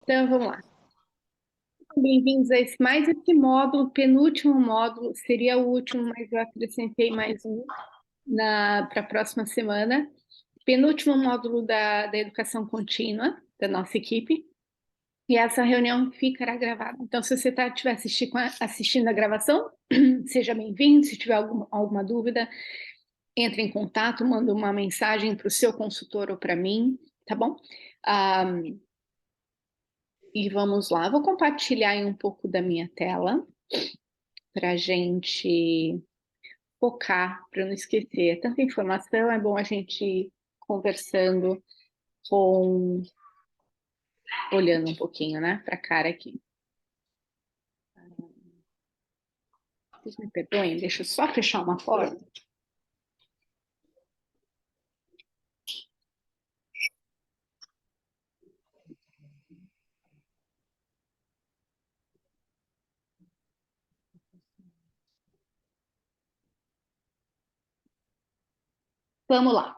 Então, vamos lá. Bem-vindos a mais esse módulo, penúltimo módulo, seria o último, mas eu acrescentei mais um para a próxima semana. Penúltimo módulo da educação contínua, da nossa equipe, e essa reunião ficará gravada. Então, se você estiver assistindo a gravação, seja bem-vindo. Se tiver alguma dúvida, entre em contato, manda uma mensagem para o seu consultor ou para mim, tá bom? E vamos lá, vou compartilhar aí um pouco da minha tela para a gente focar, para não esquecer. Tanta informação, é bom a gente ir conversando com, olhando um pouquinho, né, para a cara aqui. Vocês me perdoem, deixa eu só fechar uma porta. Vamos lá.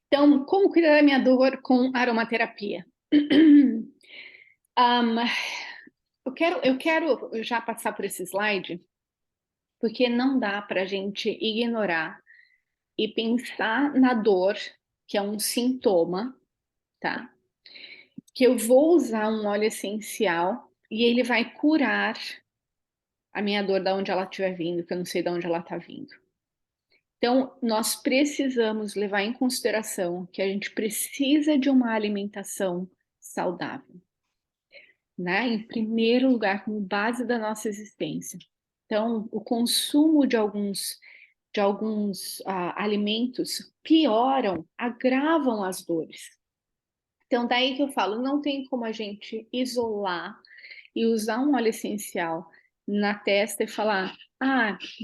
Então, como cuidar da minha dor com aromaterapia? Um, eu quero já passar por esse slide, porque não dá para a gente ignorar e pensar na dor, que é um sintoma, tá? Que eu vou usar um óleo essencial e ele vai curar a minha dor da onde ela estiver vindo, que eu não sei de onde ela está vindo. Então, nós precisamos levar em consideração que a gente precisa de uma alimentação saudável, né? Em primeiro lugar, como base da nossa existência. Então, o consumo de alguns alimentos pioram, agravam as dores. Então, daí que eu falo, não tem como a gente isolar e usar um óleo essencial na testa e falar,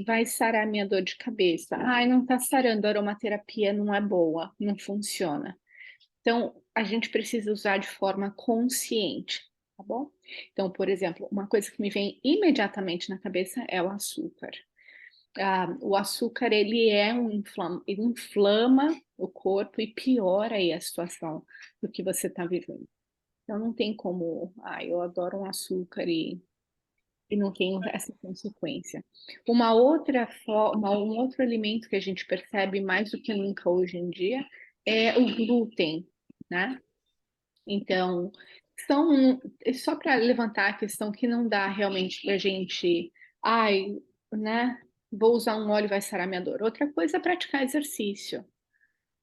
vai sarar minha dor de cabeça. Não tá sarando, a aromaterapia não é boa, não funciona. Então, a gente precisa usar de forma consciente, tá bom? Então, por exemplo, uma coisa que me vem imediatamente na cabeça é o açúcar. O açúcar, ele inflama o corpo e piora aí a situação do que você está vivendo. Então, não tem como, eu adoro um açúcar e não tenho essa consequência. Um outro alimento que a gente percebe mais do que nunca hoje em dia é o glúten, né? Então, só para levantar a questão que não dá realmente para a gente, né? Vou usar um óleo e vai sarar minha dor. Outra coisa é praticar exercício.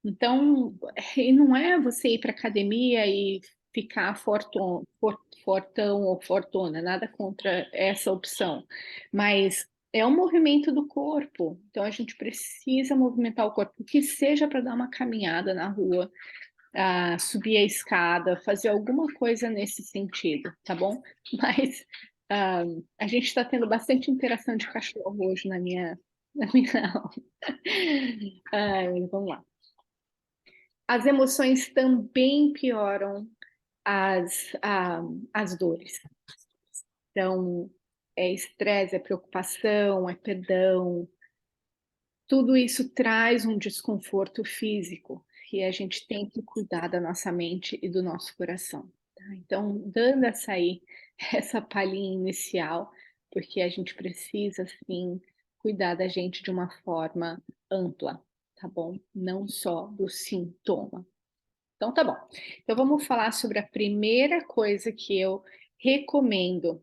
Então, e não é você ir para academia e ficar fortão ou fortuna, nada contra essa opção, mas é um movimento do corpo, então a gente precisa movimentar o corpo, que seja para dar uma caminhada na rua, subir a escada, fazer alguma coisa nesse sentido, tá bom? Mas a gente está tendo bastante interação de cachorro hoje na minha aula. Vamos lá. As emoções também pioram as dores. Então, é estresse, é preocupação, é perdão. Tudo isso traz um desconforto físico e a gente tem que cuidar da nossa mente e do nosso coração. Tá? Então, dando essa palhinha inicial, porque a gente precisa, sim, cuidar da gente de uma forma ampla, tá bom? Não só do sintoma. Então, tá bom. Então, vamos falar sobre a primeira coisa que eu recomendo,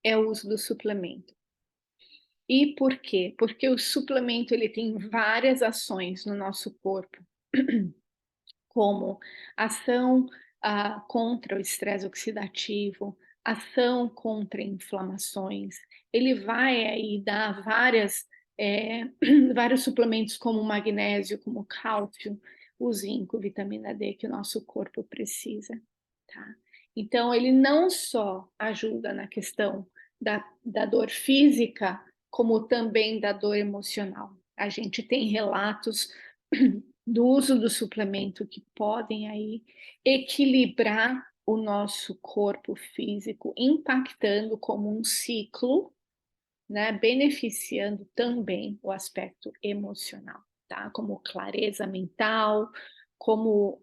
é o uso do suplemento. E por quê? Porque o suplemento ele tem várias ações no nosso corpo, como ação contra o estresse oxidativo, ação contra inflamações. Ele vai aí dar vários suplementos como magnésio, como cálcio, o zinco, vitamina D que o nosso corpo precisa, tá? Então, ele não só ajuda na questão da dor física, como também da dor emocional. A gente tem relatos do uso do suplemento que podem aí equilibrar o nosso corpo físico, impactando como um ciclo, né, beneficiando também o aspecto emocional, tá? Como clareza mental, como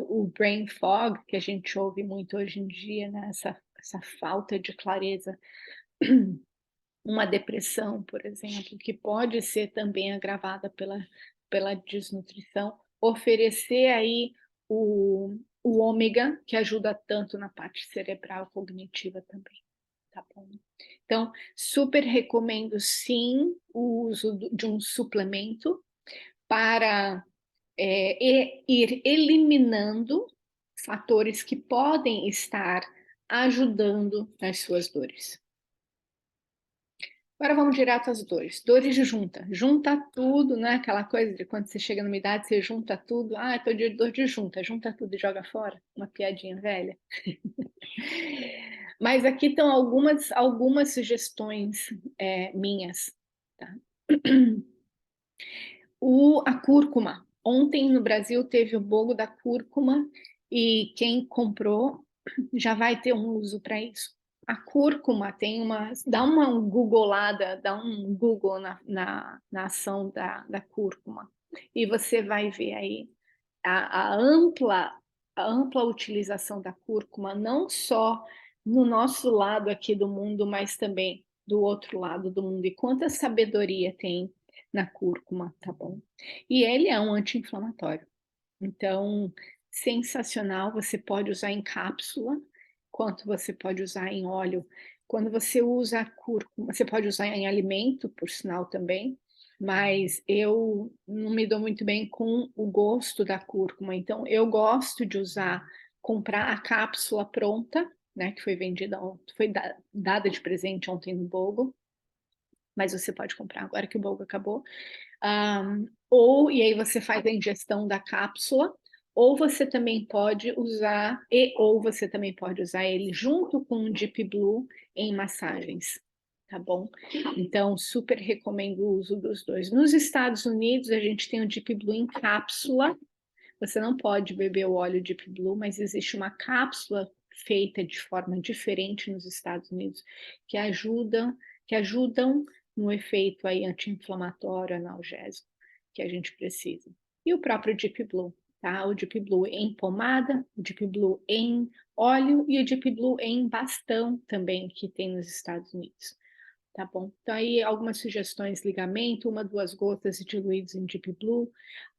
o brain fog, que a gente ouve muito hoje em dia, né? Essa falta de clareza, uma depressão, por exemplo, que pode ser também agravada pela desnutrição, oferecer aí o ômega, que ajuda tanto na parte cerebral cognitiva também, tá bom? Então, super recomendo sim o uso de um suplemento para ir eliminando fatores que podem estar ajudando nas suas dores. Agora vamos direto às dores. Dores de junta. Junta tudo, né? Aquela coisa de quando você chega numa idade, você junta tudo. Ah, tô de dor de junta. Junta tudo e joga fora. Uma piadinha velha. Mas aqui estão algumas sugestões minhas. Tá? A cúrcuma. Ontem no Brasil teve o bolo da cúrcuma e quem comprou já vai ter um uso para isso. A cúrcuma tem dá uma googolada, dá um Google na ação da cúrcuma e você vai ver aí a ampla utilização da cúrcuma, não só no nosso lado aqui do mundo, mas também do outro lado do mundo. E quanta sabedoria tem na cúrcuma, tá bom? E ele é um anti-inflamatório. Então, sensacional, você pode usar em cápsula, quanto você pode usar em óleo. Quando você usa a cúrcuma, você pode usar em alimento, por sinal também, mas eu não me dou muito bem com o gosto da cúrcuma, então eu gosto de comprar a cápsula pronta, né, que foi vendida, foi dada de presente ontem no Bogo, mas você pode comprar agora que o Bogo acabou. E aí você faz a ingestão da cápsula, ou você também pode usar, ou você também pode usar ele junto com o Deep Blue em massagens, tá bom? Então, super recomendo o uso dos dois. Nos Estados Unidos, a gente tem o Deep Blue em cápsula, você não pode beber o óleo Deep Blue, mas existe uma cápsula feita de forma diferente nos Estados Unidos que ajudam no efeito aí anti-inflamatório, analgésico que a gente precisa. E o próprio Deep Blue, tá? O Deep Blue em pomada, o Deep Blue em óleo e o Deep Blue em bastão também que tem nos Estados Unidos. Tá bom? Então aí algumas sugestões: ligamento, 1-2 gotas diluídos em Deep Blue.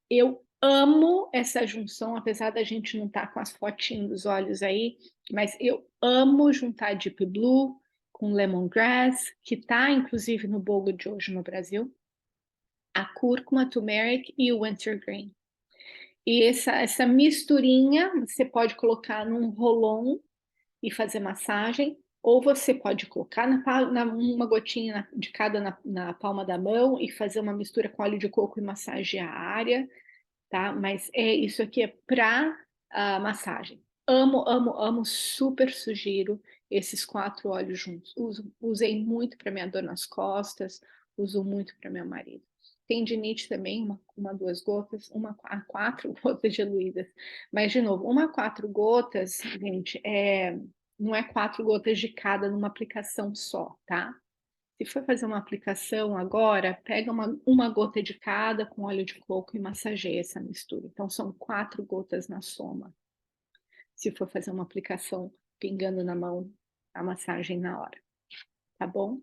Eu amo essa junção, apesar da gente não estar com as fotinhas dos olhos aí, mas eu amo juntar Deep Blue com lemongrass, que está inclusive no bolo de hoje no Brasil, a cúrcuma, turmeric e o wintergreen. E essa misturinha você pode colocar num rolon e fazer massagem, ou você pode colocar uma gotinha de cada na palma da mão e fazer uma mistura com óleo de coco e massagear a área, tá? Mas isso aqui é para massagem. Amo, amo, amo, super sugiro esses 4 óleos juntos. Usei muito para minha dor nas costas, uso muito para meu marido. Tendinite também, 1-2 gotas, 1-4 gotas diluídas. Mas, de novo, 1-4 gotas, gente, não é 4 gotas de cada numa aplicação só, tá? Se for fazer uma aplicação agora, pega uma gota de cada com óleo de coco e massageia essa mistura. Então, são 4 gotas na soma. Se for fazer uma aplicação pingando na mão, a massagem na hora. Tá bom?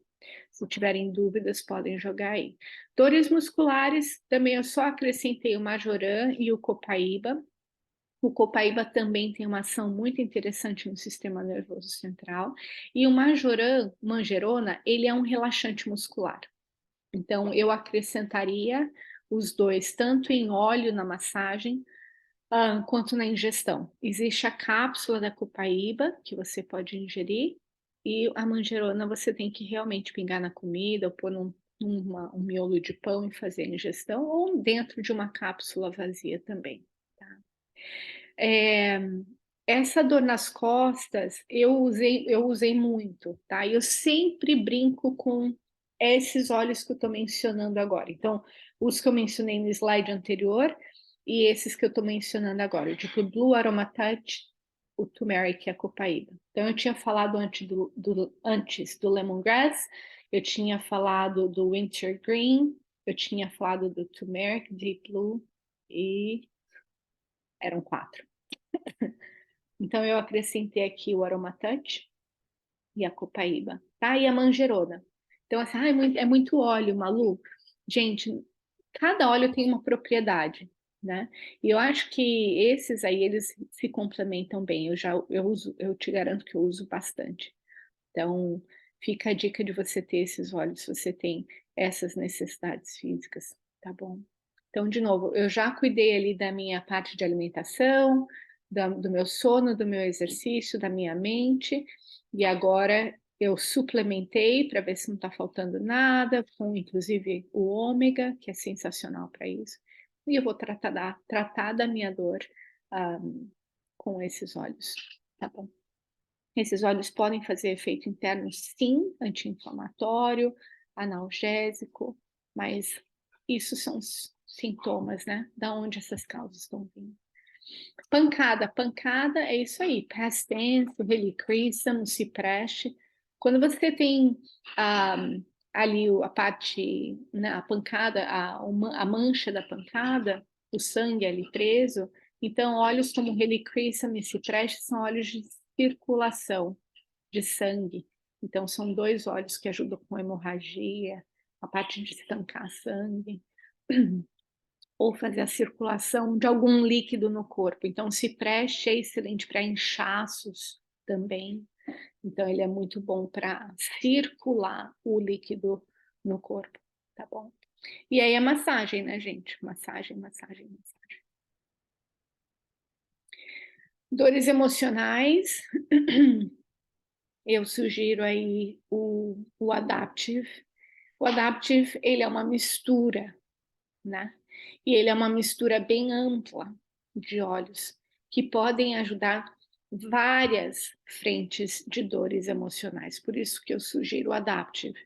Se tiverem dúvidas, podem jogar aí. Dores musculares, também eu só acrescentei o Majoran e o Copaíba. O Copaíba também tem uma ação muito interessante no sistema nervoso central. E o Manjerona, ele é um relaxante muscular. Então, eu acrescentaria os dois, tanto em óleo na massagem, quanto na ingestão. Existe a cápsula da Copaíba, que você pode ingerir, e a manjerona você tem que realmente pingar na comida, ou pôr um miolo de pão e fazer a ingestão, ou dentro de uma cápsula vazia também. Tá? Essa dor nas costas, eu usei muito, tá? Eu sempre brinco com esses óleos que eu estou mencionando agora. Então, os que eu mencionei no slide anterior e esses que eu estou mencionando agora, tipo Blue Aromatouch, o Turmeric e a Copaíba. Então, eu tinha falado antes do Lemongrass, eu tinha falado do Wintergreen, eu tinha falado do Turmeric, Deep Blue e eram 4. Então, eu acrescentei aqui o Aromatouch e a copaíba, tá? E a manjerona. Então, assim, ah, é muito óleo, Malu. Gente, cada óleo tem uma propriedade, né? E eu acho que esses aí, eles se complementam bem. Eu te garanto que eu uso bastante. Então, fica a dica de você ter esses óleos se você tem essas necessidades físicas, tá bom? Então, de novo, eu já cuidei ali da minha parte de alimentação, do meu sono, do meu exercício, da minha mente, e agora eu suplementei para ver se não está faltando nada, com inclusive o ômega, que é sensacional para isso, e eu vou tratar da minha dor ah, com esses óleos, tá bom? Esses óleos podem fazer efeito interno, sim, anti-inflamatório, analgésico, mas isso são os sintomas, né? Da onde essas causas estão vindo. Pancada é isso aí, past tense, helichrysum, cipreste. Quando você tem ali a parte, né, a pancada, a mancha da pancada, o sangue ali preso, então óleos como helichrysum e cipreste são óleos de circulação de sangue. Então são 2 óleos que ajudam com hemorragia, a parte de estancar sangue ou fazer a circulação de algum líquido no corpo. Então, o cipreste é excelente para inchaços também. Então, ele é muito bom para circular o líquido no corpo, tá bom? E aí a massagem, né, gente? Massagem, massagem, massagem. Dores emocionais, eu sugiro aí o Adaptive. O Adaptive, ele é uma mistura, né? E ele é uma mistura bem ampla de óleos que podem ajudar várias frentes de dores emocionais. Por isso que eu sugiro o Adaptive.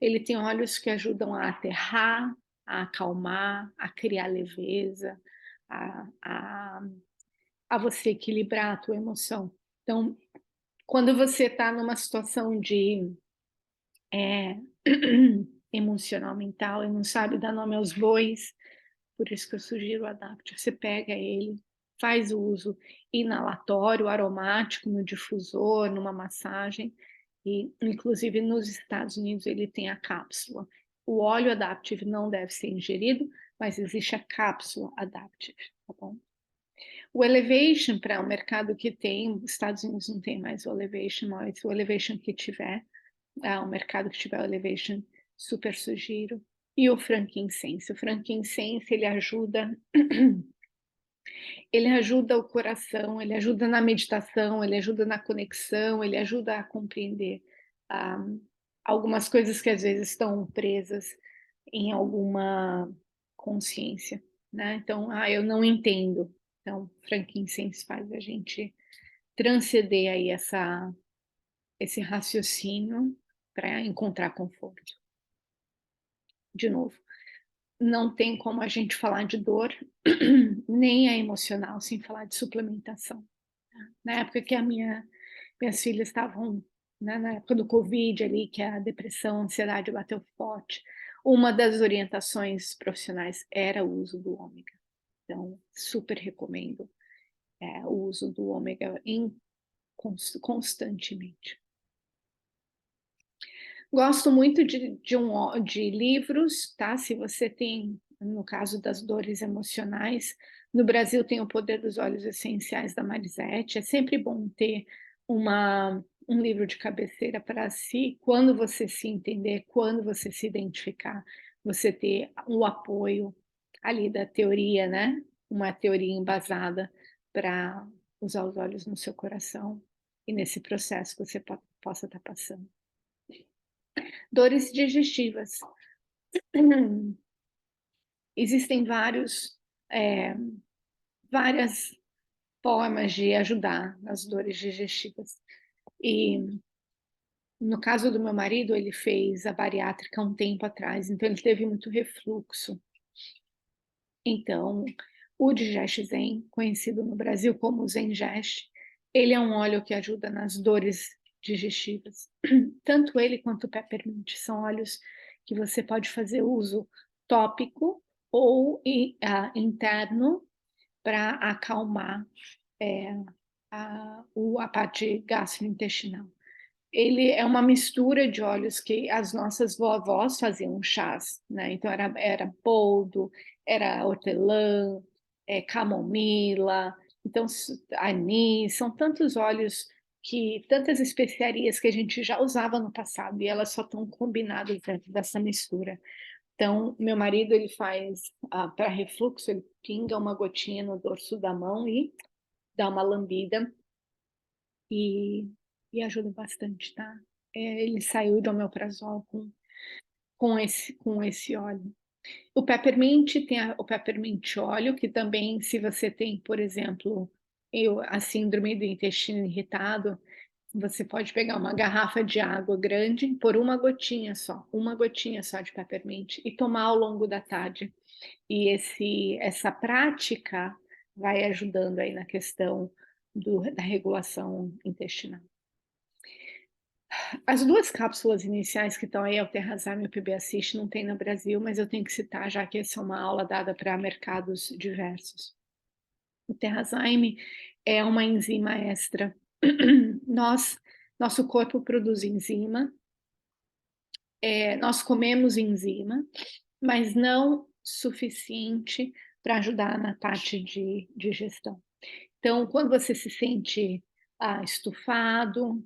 Ele tem óleos que ajudam a aterrar, a acalmar, a criar leveza, a, a, a você equilibrar a tua emoção. Então, quando você está numa situação de é, emocional, mental, e não sabe dar nome aos bois, por isso que eu sugiro o Adapt. Você pega ele, faz o uso inalatório, aromático, no difusor, numa massagem, e inclusive nos Estados Unidos ele tem a cápsula. O óleo Adaptive não deve ser ingerido, mas existe a cápsula Adaptive, tá bom? O Elevation, para o mercado que tem, os Estados Unidos não tem mais o Elevation, mas o Elevation que tiver, o mercado que tiver o Elevation, super sugiro. E o frankincense. O frankincense, ele ajuda o coração, ele ajuda na meditação, ele ajuda na conexão, ele ajuda a compreender ah, algumas coisas que às vezes estão presas em alguma consciência, né? Então, eu não entendo. Então, frankincense faz a gente transcender aí esse raciocínio para encontrar conforto. De novo, não tem como a gente falar de dor, nem a emocional, sem falar de suplementação. Na época que minhas filhas estavam, né, na época do Covid ali, que a depressão, a ansiedade bateu forte, uma das orientações profissionais era o uso do ômega. Então, super recomendo o uso do ômega constantemente. Gosto muito de livros, tá? Se você tem, no caso das dores emocionais, no Brasil tem O Poder dos Óleos Essenciais da Marisete. É sempre bom ter um livro de cabeceira para si, quando você se entender, quando você se identificar, você ter o apoio ali da teoria, né? Uma teoria embasada para usar os olhos no seu coração e nesse processo que você possa estar passando. Dores digestivas. Existem várias formas de ajudar nas dores digestivas. E no caso do meu marido, ele fez a bariátrica há um tempo atrás, então ele teve muito refluxo. Então, o Digest Zen, conhecido no Brasil como Zengest, ele é um óleo que ajuda nas dores digestivas. Tanto ele quanto o Peppermint são óleos que você pode fazer uso tópico ou interno para acalmar a parte gastrointestinal. Ele é uma mistura de óleos que as nossas vovós faziam chás, né, então era boldo, era hortelã, camomila, então anis, são tantos óleos tantas especiarias que a gente já usava no passado e elas só estão combinadas dentro dessa mistura. Então, meu marido ele faz para refluxo, ele pinga uma gotinha no dorso da mão e dá uma lambida e, e ajuda bastante, tá? Ele saiu de omeprazol com esse óleo. O peppermint tem o peppermint óleo, que também, se você tem, por exemplo, a síndrome do intestino irritado, você pode pegar uma garrafa de água grande, por uma gotinha só de peppermint e tomar ao longo da tarde. E essa prática vai ajudando aí na questão da regulação intestinal. As duas cápsulas iniciais que estão aí, é o Terrazyme e o PB Assist, não tem no Brasil, mas eu tenho que citar, já que essa é uma aula dada para mercados diversos. O Terrazyme é uma enzima extra. Nosso corpo produz enzima, nós comemos enzima, mas não suficiente para ajudar na parte de digestão. Então, quando você se sente estufado,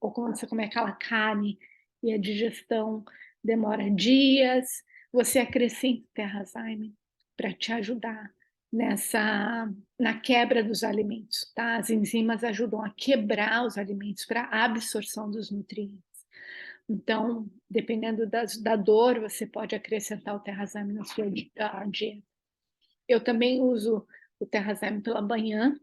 ou quando você come aquela carne e a digestão demora dias, você acrescenta Terrazyme para te ajudar na quebra dos alimentos, tá? As enzimas ajudam a quebrar os alimentos para a absorção dos nutrientes. Então, dependendo da dor, você pode acrescentar o Terrazyme na sua dieta. Eu também uso o Terrazyme pela manhã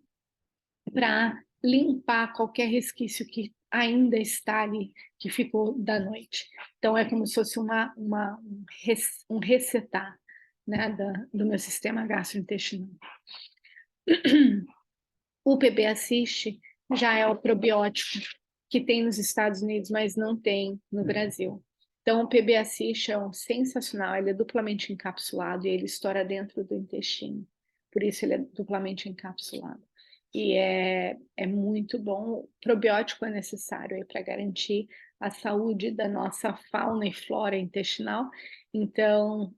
para limpar qualquer resquício que ainda está ali, que ficou da noite. Então, é como se fosse um resetar, né, do meu sistema gastrointestinal. O PB Assist já é o probiótico que tem nos Estados Unidos, mas não tem no Brasil. Então, o PB Assist é sensacional, ele é duplamente encapsulado e ele estoura dentro do intestino. Por isso ele é duplamente encapsulado. E é muito bom. O probiótico é necessário para garantir a saúde da nossa fauna e flora intestinal. Então,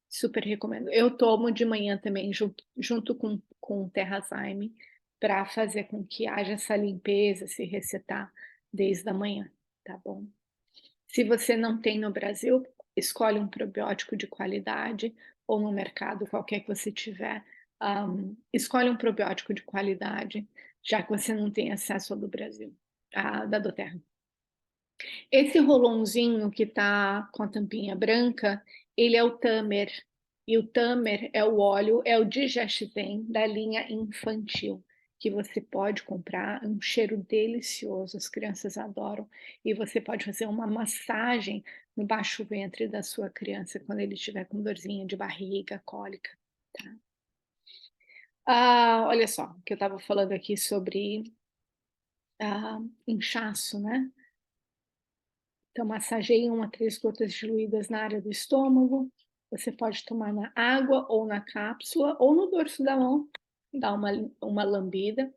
super recomendo. Eu tomo de manhã também, junto com o Terrazyme, para fazer com que haja essa limpeza, se resetar desde a manhã, tá bom? Se você não tem no Brasil, escolhe um probiótico de qualidade, ou no mercado qualquer que você tiver, escolhe um probiótico de qualidade, já que você não tem acesso ao do Brasil, da Doterra. Esse rolãozinho que está com a tampinha branca, ele é o Tamer. E o Tamer é o óleo, é o Digestem da linha infantil, que você pode comprar, um cheiro delicioso, as crianças adoram. E você pode fazer uma massagem no baixo ventre da sua criança quando ele estiver com dorzinha de barriga, cólica. Tá? Olha só, que eu estava falando aqui sobre inchaço, né? Então, massageie 1 a 3 gotas diluídas na área do estômago. Você pode tomar na água ou na cápsula ou no dorso da mão, dá uma lambida,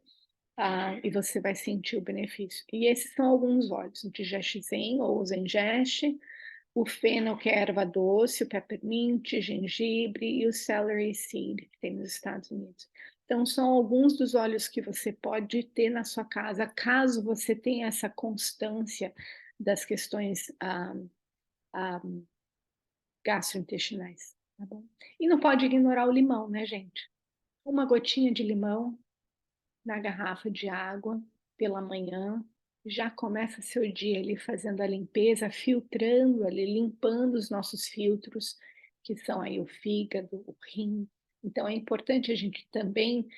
e você vai sentir o benefício. E esses são alguns óleos: o Digestem ou o Zengeste, o fennel, que é erva doce, o peppermint, gengibre e o celery seed, que tem nos Estados Unidos. Então, são alguns dos óleos que você pode ter na sua casa, caso você tenha essa constância das questões gastrointestinais, tá bom? E não pode ignorar o limão, né, gente? Uma gotinha de limão na garrafa de água pela manhã, já começa seu dia ali fazendo a limpeza, filtrando ali, limpando os nossos filtros, que são aí o fígado, o rim. Então é importante a gente também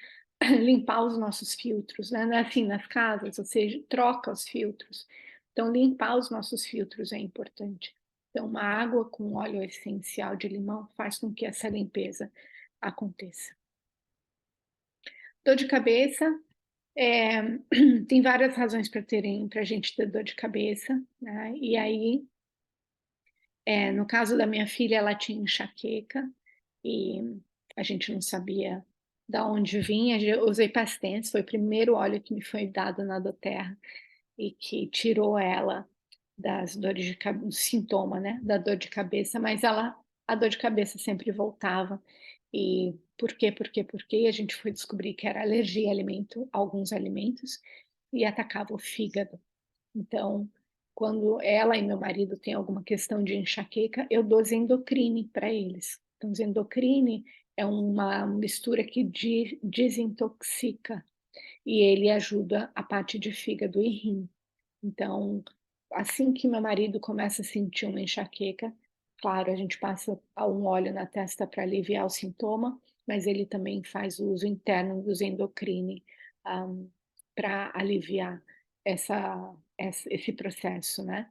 limpar os nossos filtros, né? Não é assim nas casas, ou seja, troca os filtros. Então limpar os nossos filtros é importante. Então uma água com óleo essencial de limão faz com que essa limpeza aconteça. Dor de cabeça, tem várias razões para a gente ter dor de cabeça, né? E aí, no caso da minha filha, ela tinha enxaqueca e a gente não sabia da onde vinha, eu usei past tense, foi o primeiro óleo que me foi dado na doTERRA e que tirou ela das dores de cabeça, o sintoma, né, da dor de cabeça, mas a dor de cabeça sempre voltava. E por quê? E a gente foi descobrir que era alergia a alguns alimentos e atacava o fígado. Então, quando ela e meu marido têm alguma questão de enxaqueca, eu dou Zendocrine para eles. Então, Zendocrine é uma mistura que desintoxica e ele ajuda a parte de fígado e rim. Então, assim que meu marido começa a sentir uma enxaqueca, claro, a gente passa um óleo na testa para aliviar o sintoma, mas ele também faz o uso interno do Zendocrine, para aliviar esse processo, né.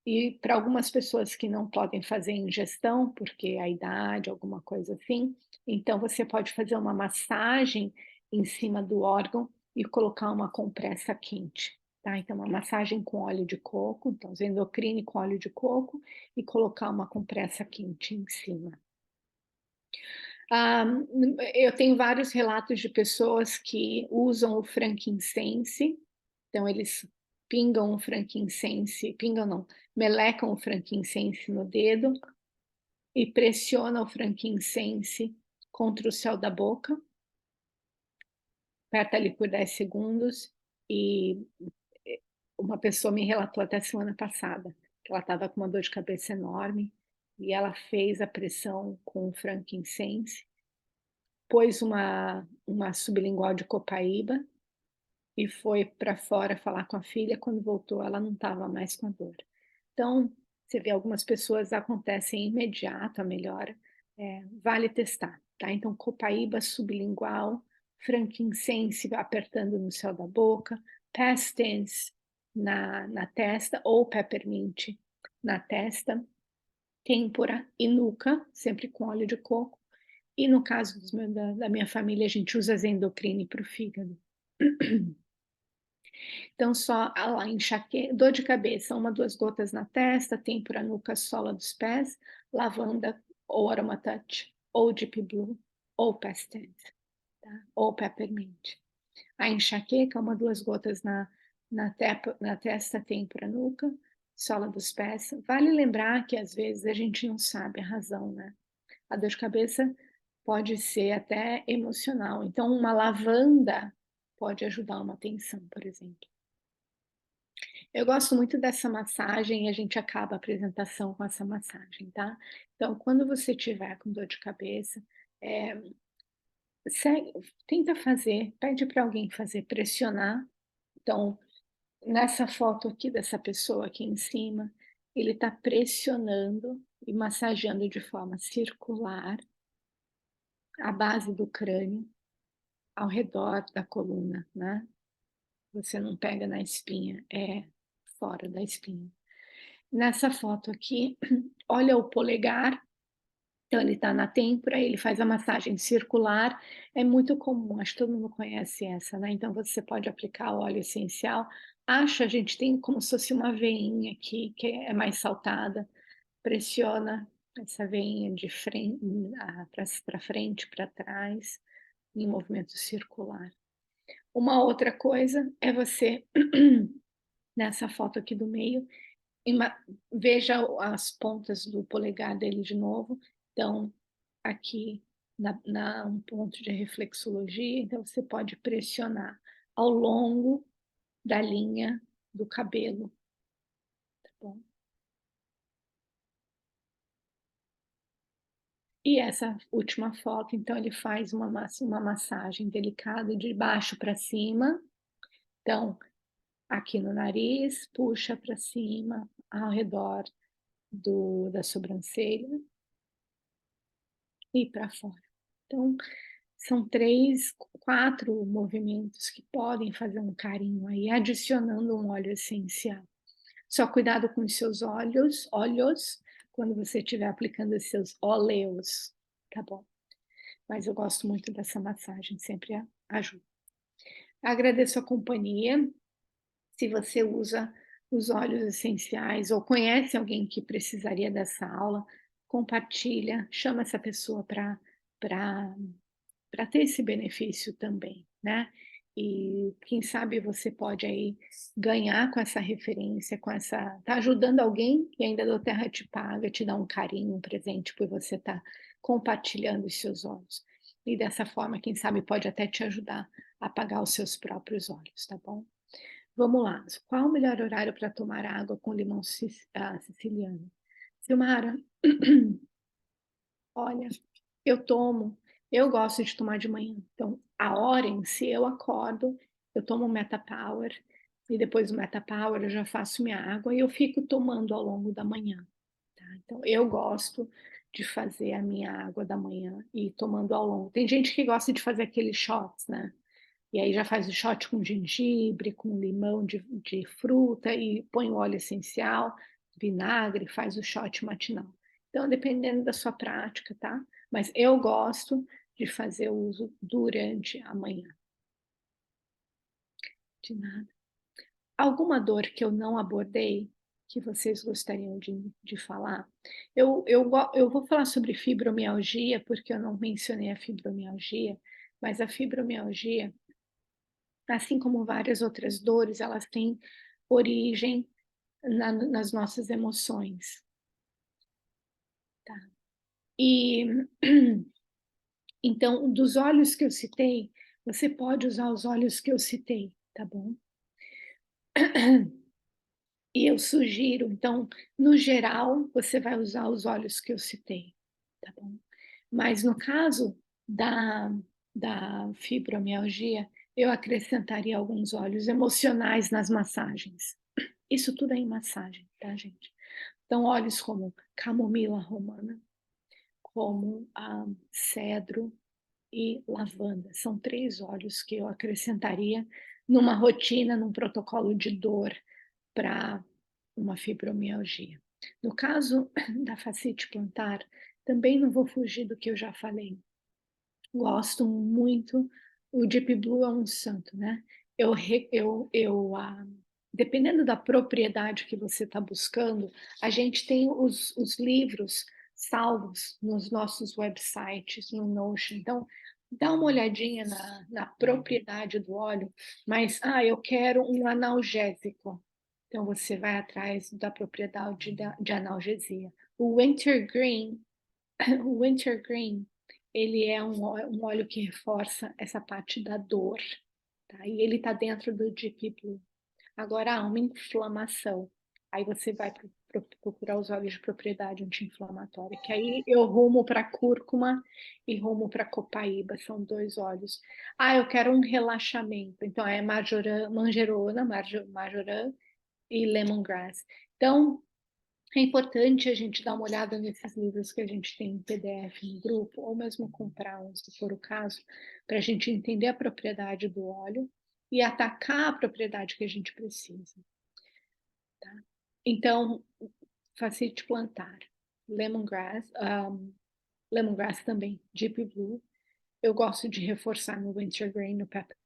E para algumas pessoas que não podem fazer ingestão, porque a idade, alguma coisa assim, então você pode fazer uma massagem em cima do órgão e colocar uma compressa quente, tá. Então uma massagem com óleo de coco, então Zendocrine com óleo de coco e colocar uma compressa quente em cima. Ah, eu tenho vários relatos de pessoas que usam o frankincense, então eles pingam o frankincense, pingam não, melecam o frankincense no dedo e pressionam o frankincense contra o céu da boca, aperta ali por 10 segundos e uma pessoa me relatou até semana passada, que ela estava com uma dor de cabeça enorme e ela fez a pressão com o frankincense, pôs uma sublingual de copaíba e foi para fora falar com a filha, quando voltou ela não estava mais com a dor. Então, você vê algumas pessoas acontecem imediato a melhora, vale testar, tá. Então copaíba sublingual, frankincense apertando no céu da boca, pastens na testa ou peppermint na testa, têmpora e nuca, sempre com óleo de coco, e no caso da minha família a gente usa Zendocrine para o fígado. Então só lá dor de cabeça, 1, 2 gotas na testa, têmpora, nuca, sola dos pés, lavanda ou aromatouch, ou deep blue, ou pastels, tá, ou peppermint. A enxaqueca, 1, 2 gotas na testa, têmpora, nuca, sola dos pés. Vale lembrar que às vezes a gente não sabe a razão, né. A dor de cabeça pode ser até emocional, então uma lavanda pode ajudar uma tensão, por exemplo. Eu gosto muito dessa massagem e a gente acaba a apresentação com essa massagem, tá. Então quando você tiver com dor de cabeça, eh, segue tenta fazer, pede para alguém fazer, pressionar. Então, nessa foto aqui dessa pessoa aqui em cima, ele está pressionando e massageando de forma circular a base do crânio, ao redor da coluna, né. Você não pega na espinha, é fora da espinha. Nessa foto aqui, olha o polegar, então ele está na têmpora, ele faz a massagem circular, é muito comum, acho que todo mundo conhece essa, né, então você pode aplicar óleo essencial, a gente tem como se fosse uma veinha aqui, que é mais saltada, pressiona essa veinha de frente para frente, para trás, em movimento circular. Uma outra coisa é você, nessa foto aqui do meio, Ima veja as pontas do polegar dele de novo, então aqui na um ponto de reflexologia, então você pode pressionar ao longo da linha do cabelo, tá bom. E essa última foto, então ele faz uma massagem delicada de baixo para cima, então aqui no nariz, puxa para cima, ao redor da sobrancelha e para fora. Então são 3, 4 movimentos que podem fazer um carinho aí, adicionando um óleo essencial. Só cuidado com os seus óleos, quando você estiver aplicando os seus óleos, tá bom? Mas eu gosto muito dessa massagem, sempre ajuda. Agradeço a companhia. Se você usa os óleos essenciais ou conhece alguém que precisaria dessa aula, compartilha, chama essa pessoa para para ter esse benefício também, né? E quem sabe você pode aí ganhar com essa referência, tá ajudando alguém e ainda a doTERRA te paga, te dá um carinho, um presente por você estar compartilhando os seus olhos. E dessa forma, quem sabe pode até te ajudar a apagar os seus próprios olhos, tá bom? Vamos lá. Qual o melhor horário para tomar água com limão siciliano? Silmara, olha, eu gosto de tomar de manhã. Então, a hora em si, eu acordo, eu tomo Meta Power, e depois do Meta Power eu já faço minha água e eu fico tomando ao longo da manhã. Tá? Então, eu gosto de fazer a minha água da manhã e ir tomando ao longo. Tem gente que gosta de fazer aqueles shots, né? E aí já faz o shot com gengibre, com limão de fruta e põe o óleo essencial, vinagre, faz o shot matinal. Então, dependendo da sua prática, tá? Mas eu gosto de fazer o uso durante a manhã. De nada. Alguma dor que eu não abordei, que vocês gostariam de falar? Eu vou falar sobre fibromialgia, porque eu não mencionei a fibromialgia, mas a fibromialgia, assim como várias outras dores, elas têm origem nas nossas emoções. Tá? E então, dos olhos que eu citei, você pode usar os olhos que eu citei, tá bom? E eu sugiro, então, no geral, você vai usar os olhos que eu citei, tá bom? Mas no caso da fibromialgia, eu acrescentaria alguns óleos emocionais nas massagens. Isso tudo é em massagem, tá, gente? Então, óleos como camomila romana, como cedro e lavanda. São 3 óleos que eu acrescentaria numa rotina, num protocolo de dor para uma fibromialgia. No caso da fascite plantar, também não vou fugir do que eu já falei. Gosto muito, o Deep Blue é um santo, né? Dependendo da propriedade que você está buscando, a gente tem os livros salvos nos nossos websites, no Notion. Então, dá uma olhadinha na propriedade do óleo, mas, eu quero um analgésico. Então, você vai atrás da propriedade de analgesia. O Wintergreen, o Wintergreen, ele é um óleo que reforça essa parte da dor, tá? E ele está dentro do Deep Blue. Agora há uma inflamação. Aí você vai procurar os óleos de propriedade anti-inflamatória, que aí eu rumo para cúrcuma e rumo para copaíba, são 2 óleos. Eu quero um relaxamento, então é manjerona, marjoram e lemongrass. Então, é importante a gente dar uma olhada nesses livros que a gente tem em PDF no grupo, ou mesmo comprar um, se for o caso, para a gente entender a propriedade do óleo e atacar a propriedade que a gente precisa. Tá? Então, facite plantar, lemongrass, lemongrass também, Deep Blue. Eu gosto de reforçar no Wintergreen, no pepper.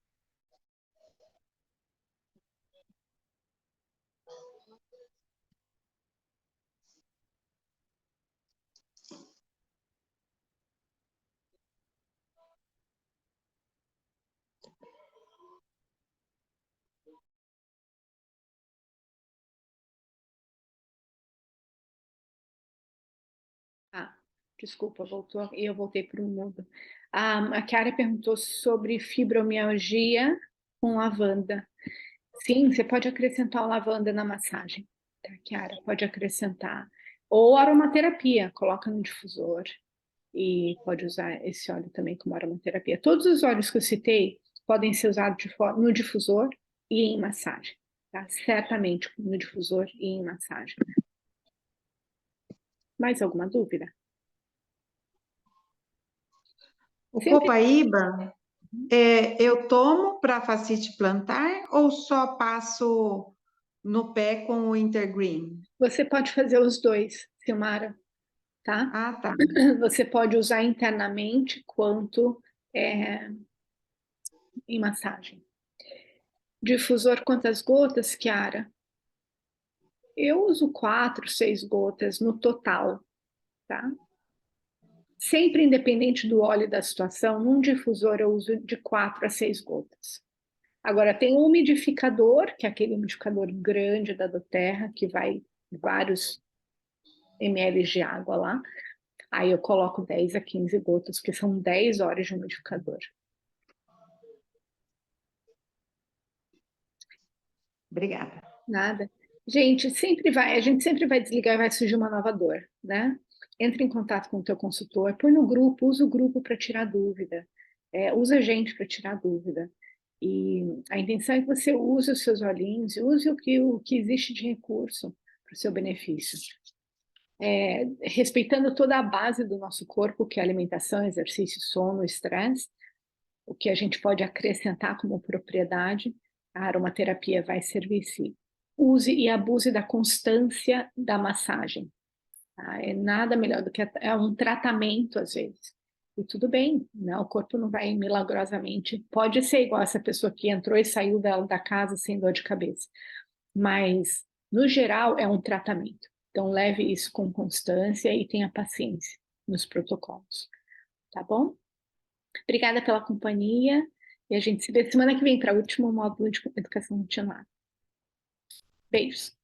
Desculpa, voltou e eu voltei para o mudo. A Chiara perguntou sobre fibromialgia com lavanda. Sim, você pode acrescentar a lavanda na massagem, tá, Chiara? Pode acrescentar. Ou aromaterapia, coloca no difusor e pode usar esse óleo também como aromaterapia. Todos os óleos que eu citei podem ser usados no difusor e em massagem, tá? Certamente no difusor e em massagem. Mais alguma dúvida? O Sempre. copaíba, eu tomo para fascite plantar ou só passo no pé com o Intergreen? Você pode fazer os dois, Silmara, tá? Ah, tá. Você pode usar internamente quanto em massagem. Difusor, quantas gotas, Chiara? Eu uso 4, 6 gotas no total, tá? Sempre independente do óleo e da situação, num difusor eu uso de 4 a 6 gotas. Agora, tem o umidificador, que é aquele umidificador grande da Doterra, que vai vários ml de água lá. Aí eu coloco 10 a 15 gotas, que são 10 horas de umidificador. Obrigada. Nada. Gente, a gente sempre vai desligar e vai surgir uma nova dor, né? Entre em contato com o teu consultor, põe no grupo, usa o grupo para tirar dúvida, usa a gente para tirar dúvida. E a intenção é que você use os seus olhinhos, use o que existe de recurso para o seu benefício. Respeitando toda a base do nosso corpo, que é alimentação, exercício, sono, estresse, o que a gente pode acrescentar como propriedade, a aromaterapia vai servir sim. Use e abuse da constância da massagem. Tá? É nada melhor do que um tratamento, às vezes. E tudo bem, né? O corpo não vai milagrosamente. Pode ser igual essa pessoa que entrou e saiu da casa sem dor de cabeça. Mas, no geral, é um tratamento. Então, leve isso com constância e tenha paciência nos protocolos. Tá bom? Obrigada pela companhia e a gente se vê semana que vem para o último módulo de educação continuada. Beijos.